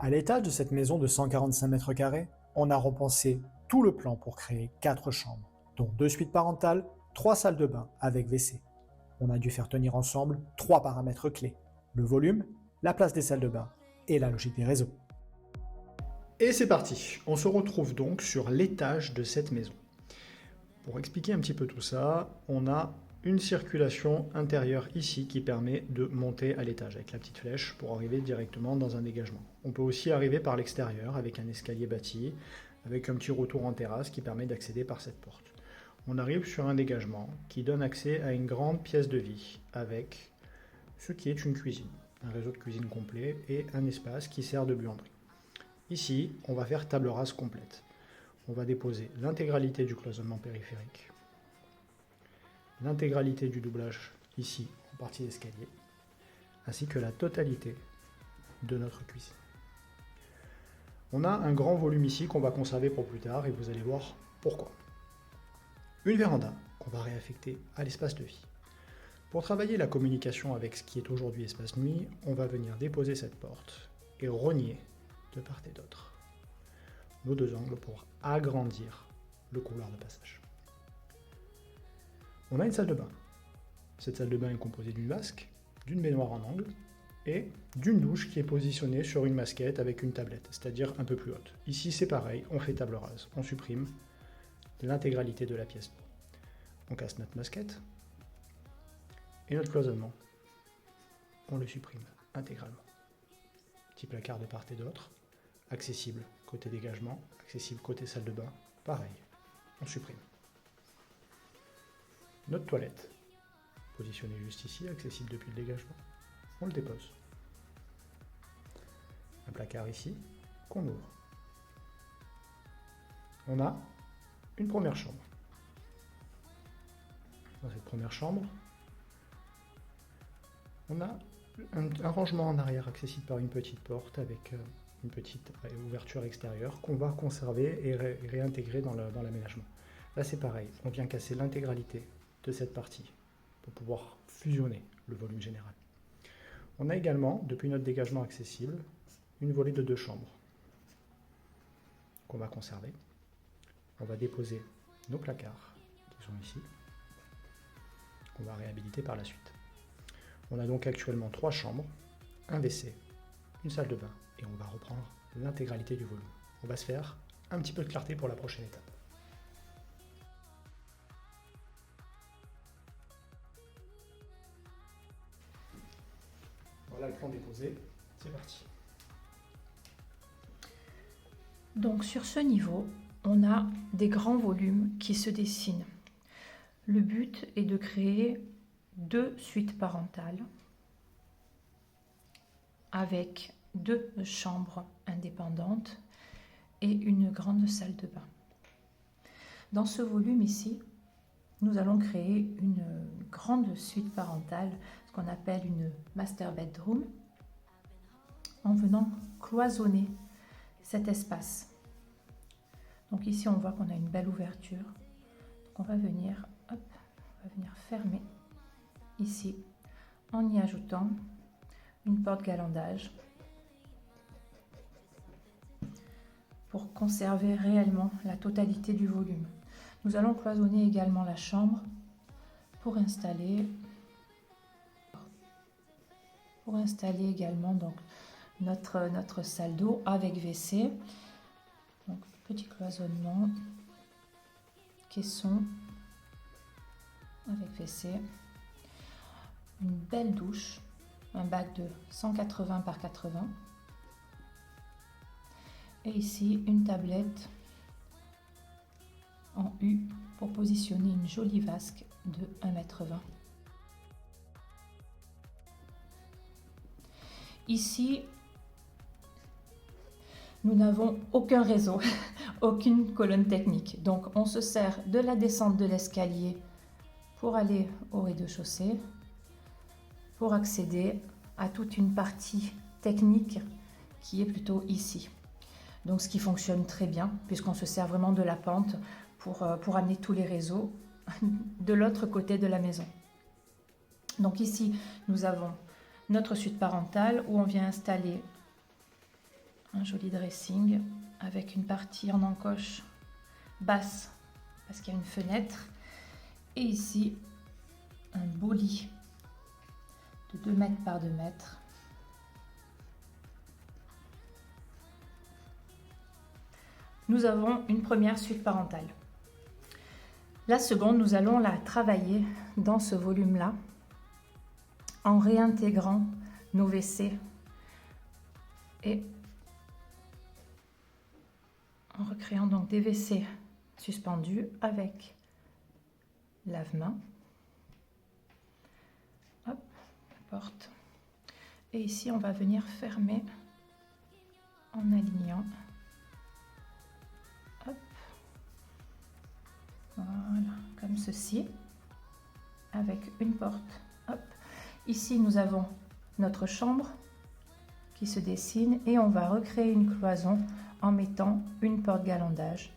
À l'étage de cette maison de 145 mètres carrés, on a repensé tout le plan pour créer 4 chambres, dont 2 suites parentales, 3 salles de bain avec WC. On a dû faire tenir ensemble 3 paramètres clés: le volume, la place des salles de bain et la logique des réseaux. Et c'est parti, on se retrouve donc sur l'étage de cette maison. Pour expliquer un petit peu tout ça, on a une circulation intérieure ici qui permet de monter à l'étage avec la petite flèche pour arriver directement dans un dégagement. On peut aussi arriver par l'extérieur avec un escalier bâti, avec un petit retour en terrasse qui permet d'accéder par cette porte. On arrive sur un dégagement qui donne accès à une grande pièce de vie avec ce qui est une cuisine, un réseau de cuisine complet et un espace qui sert de buanderie. Ici, on va faire table rase complète. On va déposer l'intégralité du cloisonnement périphérique, l'intégralité du doublage ici en partie d'escalier, ainsi que la totalité de notre cuisine. On a un grand volume ici qu'on va conserver pour plus tard et vous allez voir pourquoi. Une véranda qu'on va réaffecter à l'espace de vie. Pour travailler la communication avec ce qui est aujourd'hui espace nuit, on va venir déposer cette porte et rogner de part et d'autre nos deux angles pour agrandir le couloir de passage. On a une salle de bain. Cette salle de bain est composée d'une vasque, d'une baignoire en angle et d'une douche qui est positionnée sur une masquette avec une tablette, c'est-à-dire un peu plus haute. Ici c'est pareil, on fait table rase, on supprime l'intégralité de la pièce. On casse notre masquette et notre cloisonnement, on le supprime intégralement. Petit placard de part et d'autre, accessible côté dégagement, accessible côté salle de bain, pareil, on supprime. Notre toilette, positionnée juste ici, accessible depuis le dégagement, on le dépose. Un placard ici, qu'on ouvre. On a une première chambre. Dans cette première chambre, on a un rangement en arrière accessible par une petite porte avec une petite ouverture extérieure qu'on va conserver et réintégrer dans l'aménagement. Là c'est pareil, on vient casser l'intégralité de cette partie pour pouvoir fusionner le volume général. On a également, depuis notre dégagement accessible, une volée de 2 chambres qu'on va conserver. On va déposer nos placards qui sont ici, qu'on va réhabiliter par la suite. On a donc actuellement 3 chambres, un WC, une salle de bain et on va reprendre l'intégralité du volume. On va se faire un petit peu de clarté pour la prochaine étape. Voilà le plan déposé, c'est parti. Donc sur ce niveau, on a des grands volumes qui se dessinent. Le but est de créer 2 suites parentales avec 2 chambres indépendantes et une grande salle de bain. Dans ce volume ici, nous allons créer une grande suite parentale, ce qu'on appelle une master bedroom, en venant cloisonner cet espace. Donc ici on voit qu'on a une belle ouverture. Donc on va venir, fermer ici en y ajoutant une porte galandage pour conserver réellement la totalité du volume. Nous allons cloisonner également la chambre pour installer également donc notre salle d'eau avec WC. Donc petit cloisonnement, caisson avec WC, une belle douche, un bac de 180 par 80 et ici une tablette en U pour positionner une jolie vasque de 1,20 m. Ici, nous n'avons aucun réseau, aucune colonne technique. Donc on se sert de la descente de l'escalier pour aller au rez-de-chaussée, pour accéder à toute une partie technique qui est plutôt ici. Donc ce qui fonctionne très bien puisqu'on se sert vraiment de la pente pour amener tous les réseaux de l'autre côté de la maison. Donc ici nous avons notre suite parentale où on vient installer un joli dressing avec une partie en encoche basse parce qu'il y a une fenêtre. Et ici, un beau lit de 2 mètres par 2 mètres. Nous avons une première suite parentale. La seconde, nous allons la travailler dans ce volume-là en réintégrant nos WC et en recréant donc des WC suspendus avec lave-main. Hop, la porte. Et ici, on va venir fermer en alignant. Hop. Voilà, comme ceci, avec une porte. Hop. Ici, nous avons notre chambre qui se dessine et on va recréer une cloison en mettant une porte galandage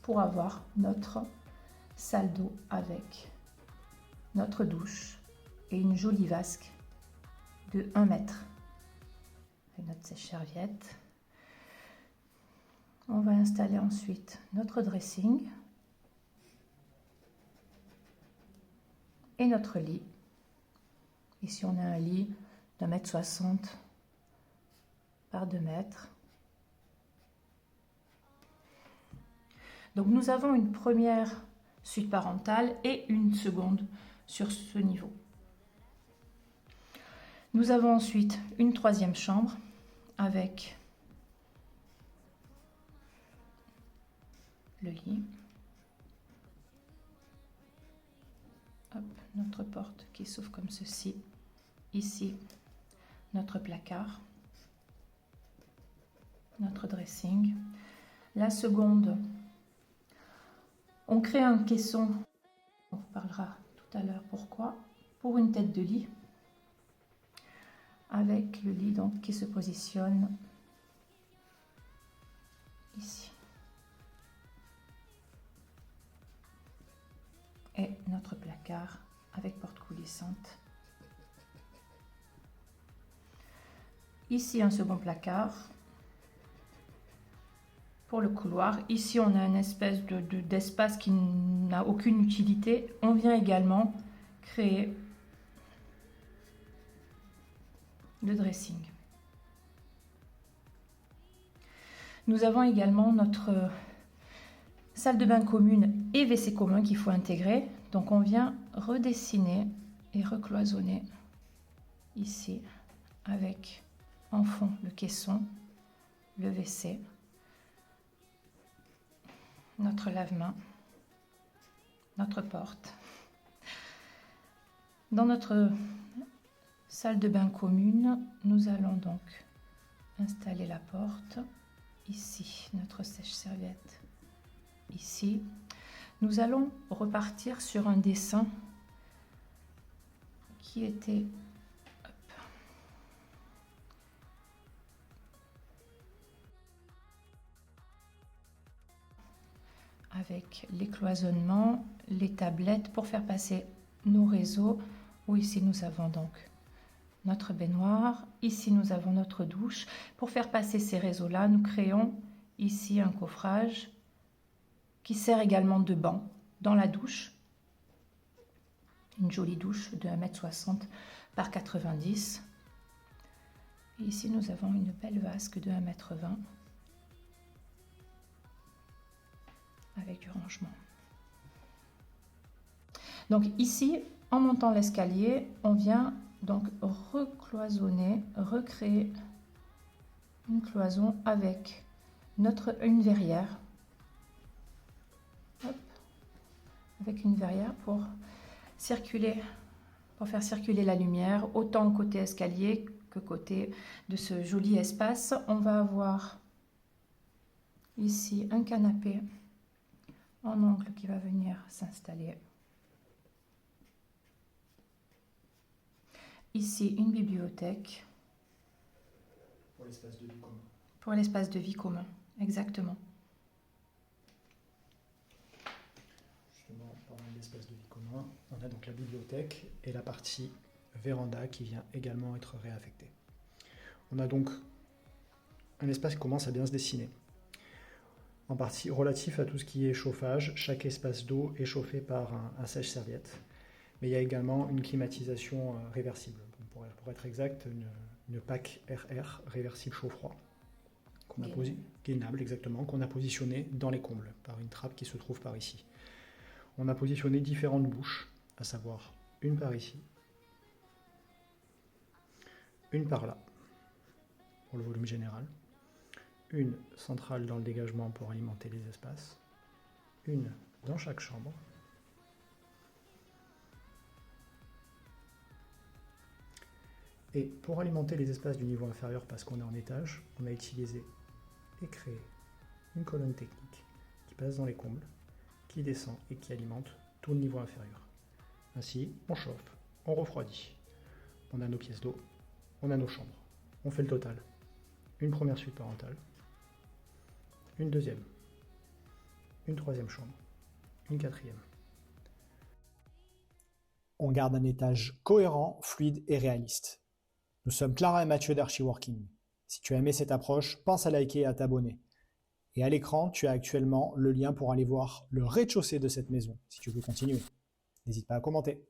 pour avoir notre salle d'eau avec notre douche et une jolie vasque de 1 mètre avec notre sèche-serviette. On va installer ensuite notre dressing et notre lit. Ici, on a un lit d'1,60 m par 2 mètres. Donc, nous avons une première suite parentale et une seconde sur ce niveau. Nous avons ensuite une troisième chambre avec le lit. Hop, notre porte qui s'ouvre comme ceci. Ici, notre placard, notre dressing. La seconde, on crée un caisson, on vous parlera tout à l'heure pourquoi, pour une tête de lit, avec le lit donc qui se positionne ici. Et notre placard avec porte coulissante. Ici, un second placard pour le couloir. Ici, on a une espèce d'espace qui n'a aucune utilité. On vient également créer le dressing. Nous avons également notre salle de bain commune et WC commun qu'il faut intégrer. Donc on vient redessiner et recloisonner ici avec en fond le caisson, le WC, notre lave-main, notre porte. Dans notre salle de bain commune, nous allons donc installer la porte. Ici, notre sèche-serviette. Ici, nous allons repartir sur un dessin qui était avec les cloisonnements, les tablettes pour faire passer nos réseaux, où ici nous avons donc notre baignoire, ici nous avons notre douche. Pour faire passer ces réseaux-là, nous créons ici un coffrage qui sert également de banc dans la douche. Une jolie douche de 1,60 m par 90 m. Et ici nous avons une belle vasque de 1,20 m avec du rangement. Donc ici, en montant l'escalier, on vient donc recloisonner, recréer une cloison avec une verrière. Hop, avec une verrière pour faire circuler la lumière, autant côté escalier que côté de ce joli espace. On va avoir ici un canapé en angle qui va venir s'installer. Ici, une bibliothèque. Pour l'espace de vie commun. Pour l'espace de vie commun, exactement. Justement, en parlant de l'espace de vie commun, on a donc la bibliothèque et la partie véranda qui vient également être réaffectée. On a donc un espace qui commence à bien se dessiner. En partie relatif à tout ce qui est chauffage, chaque espace d'eau est chauffé par un sèche-serviette. Mais il y a également une climatisation réversible. Pour être exact, une PAC RR, réversible chaud-froid, gainable exactement, qu'on a positionné dans les combles, par une trappe qui se trouve par ici. On a positionné différentes bouches, à savoir une par ici, une par là, pour le volume général, une centrale dans le dégagement pour alimenter les espaces, une dans chaque chambre, et pour alimenter les espaces du niveau inférieur, parce qu'on est en étage, on a utilisé et créé une colonne technique qui passe dans les combles, qui descend et qui alimente tout le niveau inférieur. Ainsi, on chauffe, on refroidit, on a nos pièces d'eau, on a nos chambres. On fait le total. Une première suite parentale, une deuxième, une troisième chambre, une quatrième. On garde un étage cohérent, fluide et réaliste. Nous sommes Clara et Mathieu d'Archiworking. Si tu as aimé cette approche, pense à liker et à t'abonner. Et à l'écran, tu as actuellement le lien pour aller voir le rez-de-chaussée de cette maison, si tu veux continuer. N'hésite pas à commenter.